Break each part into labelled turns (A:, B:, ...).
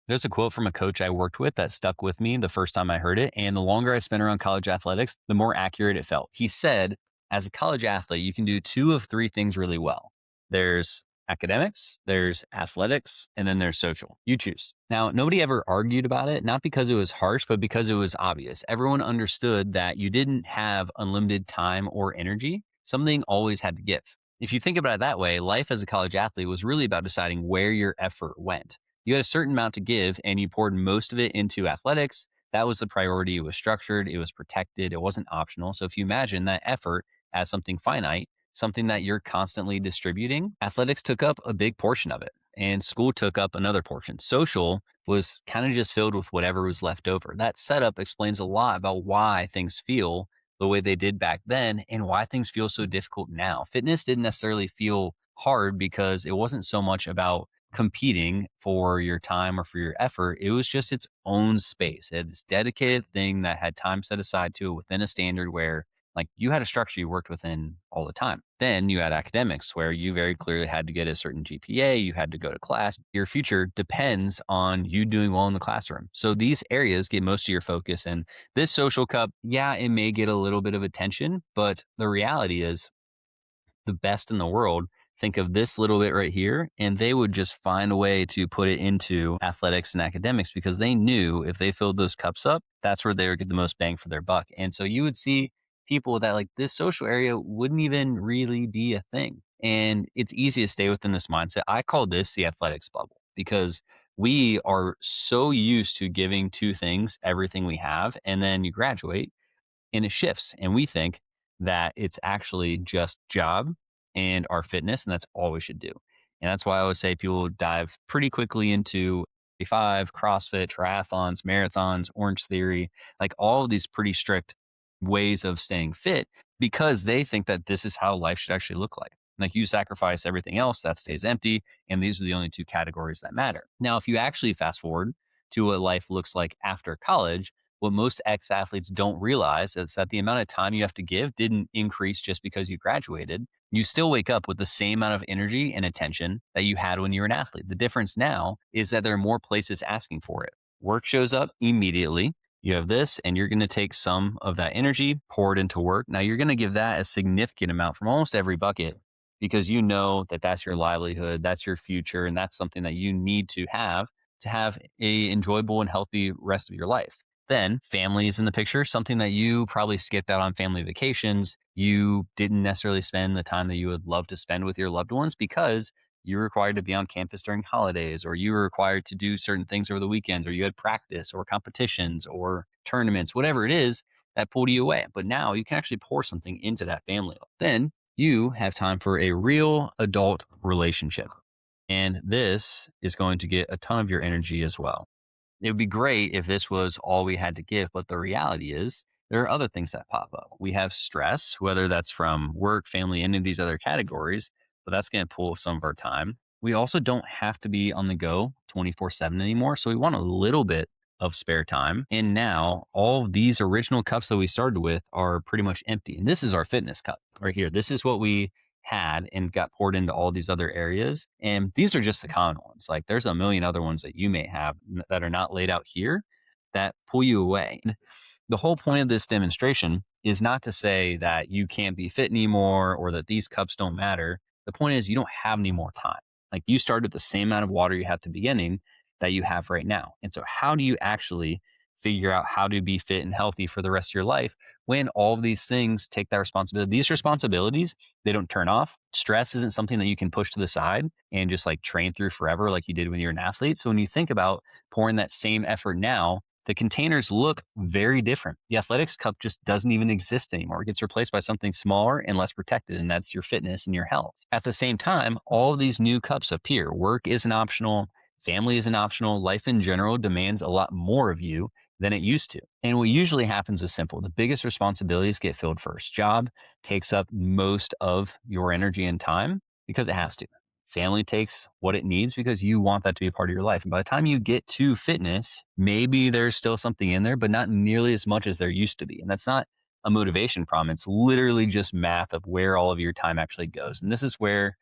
A: There's a quote from a coach I worked with that stuck with me the first time I heard it. And the longer I spent around college athletics, the more accurate it felt. He said, as a college athlete, you can do two of three things really well. There's academics, there's athletics, and then there's social. You choose. Now, nobody ever argued about it, not because it was harsh, but because it was obvious. Everyone understood that you didn't have unlimited time or energy. Something always had to give. If you think about it that way, life as a college athlete was really about deciding where your effort went. You had a certain amount to give and you poured most of it into athletics. That was the priority. It was structured, it was protected, it wasn't optional. So if you imagine that effort as something finite, something that you're constantly distributing, athletics took up a big portion of it and school took up another portion. Social was kind of just filled with whatever was left over. That setup explains a lot about why things feel the way they did back then and why things feel so difficult now. Fitness didn't necessarily feel hard because it wasn't so much about competing for your time or for your effort. It was just its own space. It's dedicated thing that had time set aside to it within a standard where like you had a structure you worked within all the time. Then you had academics where you very clearly had to get a certain GPA, you had to go to class. Your future depends on you doing well in the classroom. So these areas get most of your focus. And this social cup, yeah, it may get a little bit of attention, but the reality is the best in the world think of this little bit right here, and they would just find a way to put it into athletics and academics because they knew if they filled those cups up, that's where they would get the most bang for their buck. And so you would see people that like this social area wouldn't even really be a thing. And it's easy to stay within this mindset. I call this the athletics bubble because we are so used to giving two things, everything we have, and then you graduate and it shifts. And we think that it's actually just job and our fitness, and that's all we should do. And that's why I always say people dive pretty quickly into 5, CrossFit, triathlons, marathons, Orange Theory, like all of these pretty strict ways of staying fit because they think that this is how life should actually look like. Like you sacrifice everything else that stays empty, and these are the only two categories that matter. Now, if you actually fast forward to what life looks like after college, what most ex athletes don't realize is that the amount of time you have to give didn't increase just because you graduated. You still wake up with the same amount of energy and attention that you had when you were an athlete. The difference now is that there are more places asking for it. Work shows up immediately. You have this, and you're going to take some of that energy, pour it into work. Now, you're going to give that a significant amount from almost every bucket because you know that that's your livelihood, that's your future, and that's something that you need to have a enjoyable and healthy rest of your life. Then family is in the picture, something that you probably skipped out on family vacations. You didn't necessarily spend the time that you would love to spend with your loved ones because you were required to be on campus during holidays, or you were required to do certain things over the weekends, or you had practice or competitions or tournaments, whatever it is that pulled you away. But now you can actually pour something into that family. Then you have time for a real adult relationship. And this is going to get a ton of your energy as well. It would be great if this was all we had to give, but the reality is there are other things that pop up. We have stress, whether that's from work, family, any of these other categories, but that's going to pull some of our time. We also don't have to be on the go 24/7 anymore. So we want a little bit of spare time. And now all of these original cups that we started with are pretty much empty. And this is our fitness cup right here. This is what we had and got poured into all these other areas. And these are just the common ones. Like there's a million other ones that you may have that are not laid out here that pull you away. The whole point of this demonstration is not to say that you can't be fit anymore or that these cups don't matter. The point is you don't have any more time. Like you started with the same amount of water you had at the beginning that you have right now. And so how do you actually figure out how to be fit and healthy for the rest of your life when all of these things take that responsibility? These responsibilities, they don't turn off. Stress isn't something that you can push to the side and just like train through forever like you did when you're an athlete. So when you think about pouring that same effort now, the containers look very different. The athletics cup just doesn't even exist anymore. It gets replaced by something smaller and less protected, and that's your fitness and your health. At the same time, all of these new cups appear. Work isn't optional. Family isn't optional. Life in general demands a lot more of you than it used to. And what usually happens is simple. The biggest responsibilities get filled first. Job takes up most of your energy and time because it has to. Family takes what it needs because you want that to be a part of your life. And by the time you get to fitness, maybe there's still something in there, but not nearly as much as there used to be. And that's not a motivation problem. It's literally just math of where all of your time actually goes. And this is where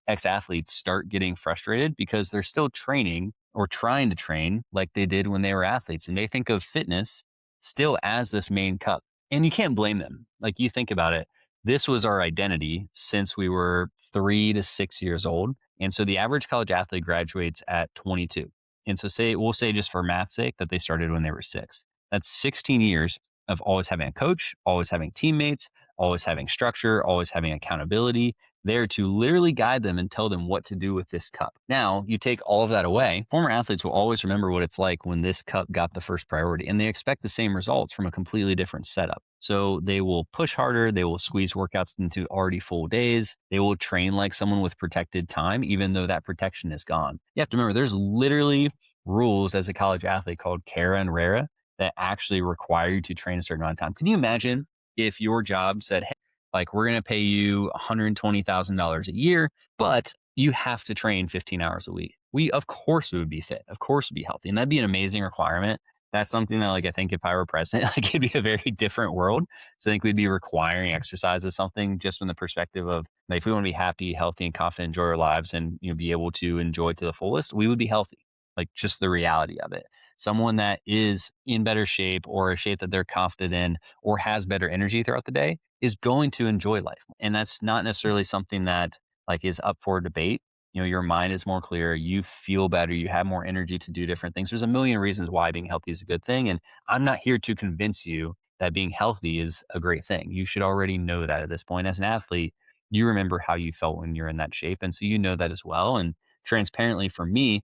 A: ex athletes start getting frustrated because they're still training or trying to train like they did when they were athletes. And they think of fitness still as this main cup. And you can't blame them. Like you think about it, this was our identity since we were 3 to 6 years old. And so the average college athlete graduates at 22. And so we'll say just for math's sake that they started when they were 6. That's 16 years of always having a coach, always having teammates, always having structure, always having accountability, there to literally guide them and tell them what to do with this cup. Now, you take all of that away, former athletes will always remember what it's like when this cup got the first priority, and they expect the same results from a completely different setup. So they will push harder, they will squeeze workouts into already full days, they will train like someone with protected time, even though that protection is gone. You have to remember, there's literally rules as a college athlete called Cara and Rara that actually require you to train a certain amount of time. Can you imagine if your job said, hey, like, we're going to pay you $120,000 a year, but you have to train 15 hours a week. Of course, we would be fit. Of course, we'd be healthy. And that'd be an amazing requirement. That's something that, like, I think if I were president, like, it'd be a very different world. So I think we'd be requiring exercise as something just from the perspective of, like, if we want to be happy, healthy, and confident, enjoy our lives and, be able to enjoy to the fullest, we would be healthy. Like, just the reality of it. Someone that is in better shape or a shape that they're confident in or has better energy throughout the day is going to enjoy life. And that's not necessarily something that, like, is up for debate. Your mind is more clear, you feel better, you have more energy to do different things. There's a million reasons why being healthy is a good thing. And I'm not here to convince you that being healthy is a great thing. You should already know that at this point. As an athlete, you remember how you felt when you're in that shape. And so you know that as well. And transparently for me,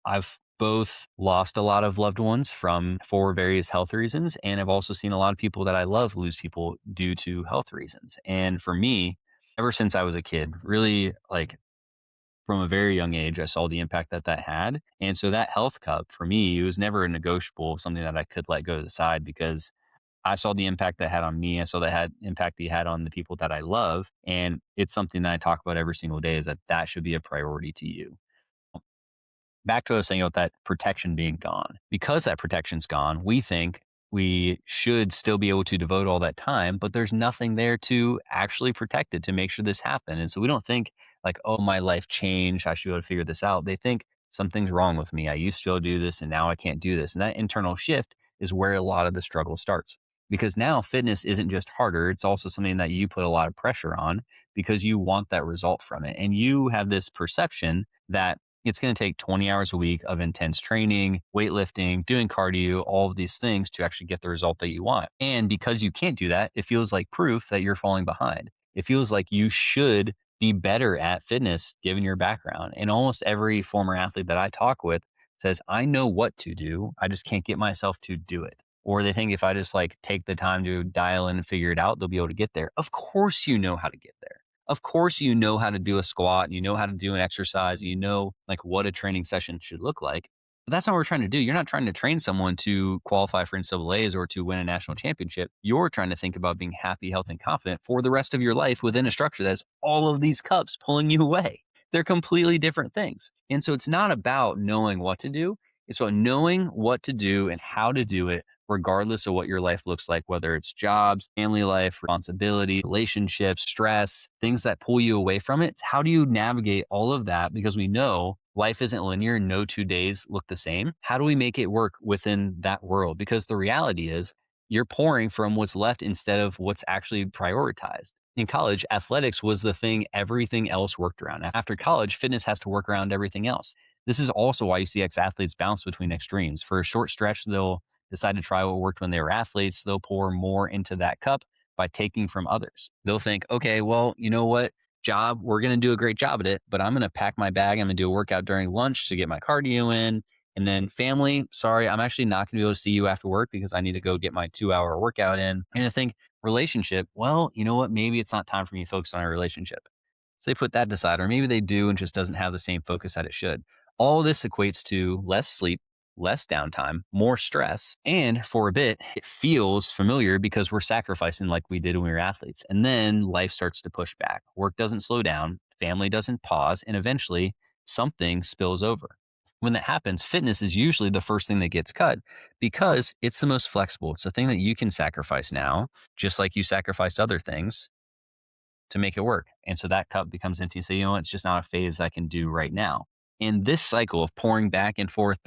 A: I've both lost a lot of loved ones from for various health reasons, and I've also seen a lot of people that I love lose people due to health reasons. And for me, ever since I was a kid, really, like, from a very young age, I saw the impact that that had. And so that health cup for me, it was never a negotiable, something that I could let go to the side because I saw the impact that had on me. I saw that had impact he had on the people that I love. And it's something that I talk about every single day is that that should be a priority to you. Back to what I was saying about that protection being gone. Because that protection's gone, we think we should still be able to devote all that time, but there's nothing there to actually protect it to make sure this happened. And so we don't think like, oh, my life changed. I should be able to figure this out. They think something's wrong with me. I used to be able to do this and now I can't do this. And that internal shift is where a lot of the struggle starts. Because now fitness isn't just harder, it's also something that you put a lot of pressure on because you want that result from it. And you have this perception that it's going to take 20 hours a week of intense training, weightlifting, doing cardio, all of these things to actually get the result that you want. And because you can't do that, it feels like proof that you're falling behind. It feels like you should be better at fitness given your background. And almost every former athlete that I talk with says, I know what to do. I just can't get myself to do it. Or they think if I just like take the time to dial in and figure it out, they'll be able to get there. Of course, you know how to get there. Of course, you know how to do a squat, you know how to do an exercise, you know like what a training session should look like. But that's not what we're trying to do. You're not trying to train someone to qualify for NCAAs or to win a national championship. You're trying to think about being happy, healthy, and confident for the rest of your life within a structure that's all of these cups pulling you away. They're completely different things. And so it's not about knowing what to do. It's about knowing what to do and how to do it regardless of what your life looks like, whether it's jobs, family life, responsibility, relationships, stress, things that pull you away from it. It's how do you navigate all of that? Because we know life isn't linear. No 2 days look the same. How do we make it work within that world? Because the reality is you're pouring from what's left instead of what's actually prioritized. In college, athletics was the thing everything else worked around. After college, fitness has to work around everything else. This is also why you see ex athletes bounce between extremes. For a short stretch, they'll decide to try what worked when they were athletes. They'll pour more into that cup by taking from others. They'll think, okay, well, you know what? Job, we're going to do a great job at it, but I'm going to pack my bag. I'm going to do a workout during lunch to get my cardio in. And then family, sorry, I'm actually not going to be able to see you after work because I need to go get my 2 hour workout in. And I think relationship, well, you know what? Maybe it's not time for me to focus on a relationship. So they put that aside, or maybe they do and just doesn't have the same focus that it should. All this equates to less sleep, less downtime, more stress. And for a bit, it feels familiar because we're sacrificing like we did when we were athletes. And then life starts to push back. Work doesn't slow down, family doesn't pause, and eventually something spills over. When that happens, fitness is usually the first thing that gets cut because it's the most flexible. It's the thing that you can sacrifice now, just like you sacrificed other things to make it work. And so that cup becomes empty. So, it's just not a phase I can do right now. And this cycle of pouring back and forth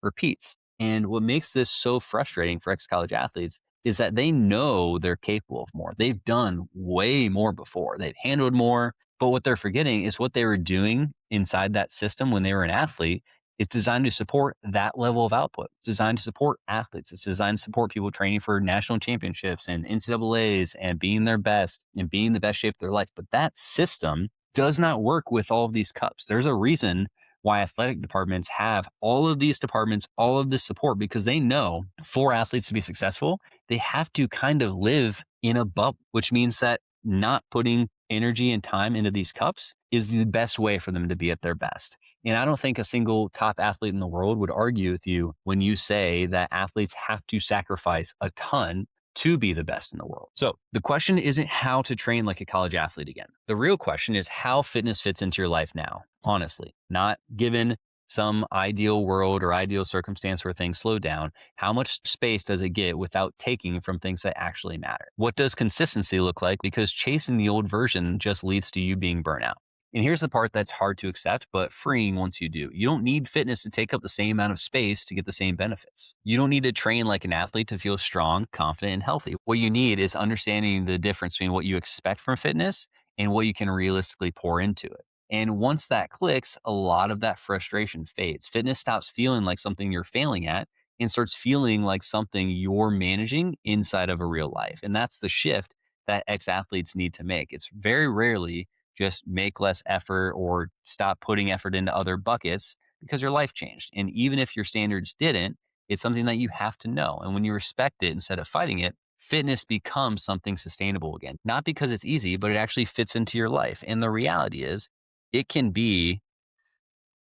A: repeats. And what makes this so frustrating for ex college athletes is that they know they're capable of more. They've done way more before, they've handled more. But what they're forgetting is what they were doing inside that system when they were an athlete. It's designed to support that level of output. It's designed to support athletes. It's designed to support people training for national championships and NCAAs and being their best and being the best shape of their life. But that system does not work with all of these cups. There's a reason why athletic departments have all of these departments, all of this support, because they know for athletes to be successful, they have to kind of live in a bubble, which means that not putting energy and time into these cups is the best way for them to be at their best. And I don't think a single top athlete in the world would argue with you when you say that athletes have to sacrifice a ton to be the best in the world. So the question isn't how to train like a college athlete again. The real question is how fitness fits into your life now, honestly, not given some ideal world or ideal circumstance where things slow down. How much space does it get without taking from things that actually matter? What does consistency look like? Because chasing the old version just leads to you being burnt out. And here's the part that's hard to accept, but freeing once you do. You don't need fitness to take up the same amount of space to get the same benefits. You don't need to train like an athlete to feel strong, confident, and healthy. What you need is understanding the difference between what you expect from fitness and what you can realistically pour into it. And once that clicks, a lot of that frustration fades. Fitness stops feeling like something you're failing at and starts feeling like something you're managing inside of a real life. And that's the shift that ex athletes need to make. It's very rarely just make less effort or stop putting effort into other buckets because your life changed. And even if your standards didn't, it's something that you have to know. And when you respect it instead of fighting it, fitness becomes something sustainable again. Not because it's easy, but it actually fits into your life. And the reality is, it can be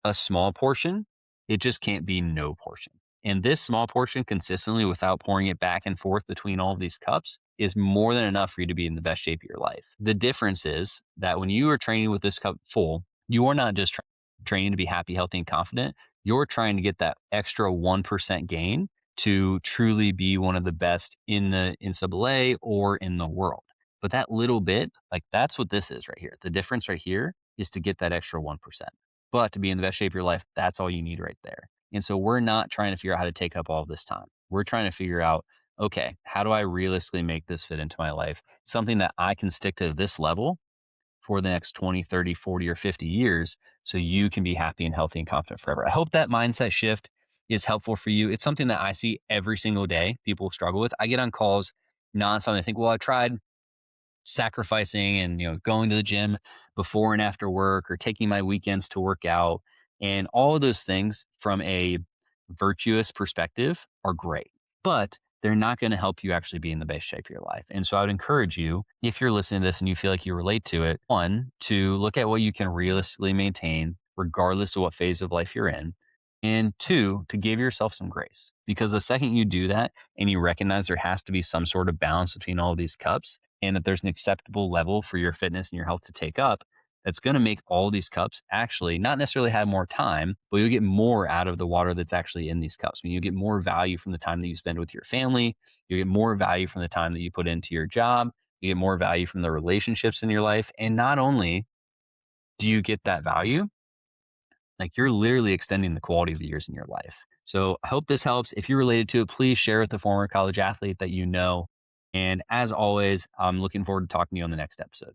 A: a small portion. It just can't be no portion. And this small portion consistently without pouring it back and forth between all of these cups is more than enough for you to be in the best shape of your life. The difference is that when you are training with this cup full, you are not just training to be happy, healthy, and confident. You're trying to get that extra 1% gain to truly be one of the best in the NCAA or in the world. But that little bit, like that's what this is right here. The difference right here is to get that extra 1%. But to be in the best shape of your life, that's all you need right there. And so we're not trying to figure out how to take up all of this time. We're trying to figure out, okay, how do I realistically make this fit into my life? Something that I can stick to this level for the next 20, 30, 40, or 50 years so you can be happy and healthy and confident forever. I hope that mindset shift is helpful for you. It's something that I see every single day people struggle with. I get on calls nonstop. They think, well, I tried sacrificing and going to the gym before and after work or taking my weekends to work out, and all of those things from a virtuous perspective are great, but they're not going to help you actually be in the best shape of your life. And so I would encourage you, if you're listening to this and you feel like you relate to it, one, to look at what you can realistically maintain regardless of what phase of life you're in, and two, to give yourself some grace, because the second you do that and you recognize there has to be some sort of balance between all of these cups, and that there's an acceptable level for your fitness and your health to take up, that's going to make all these cups actually not necessarily have more time, but you'll get more out of the water that's actually in these cups. I mean, you get more value from the time that you spend with your family. You get more value from the time that you put into your job. You get more value from the relationships in your life. And not only do you get that value, like you're literally extending the quality of the years in your life. So I hope this helps. If you're related to it, please share with a former college athlete that you know. And as always, I'm looking forward to talking to you on the next episode.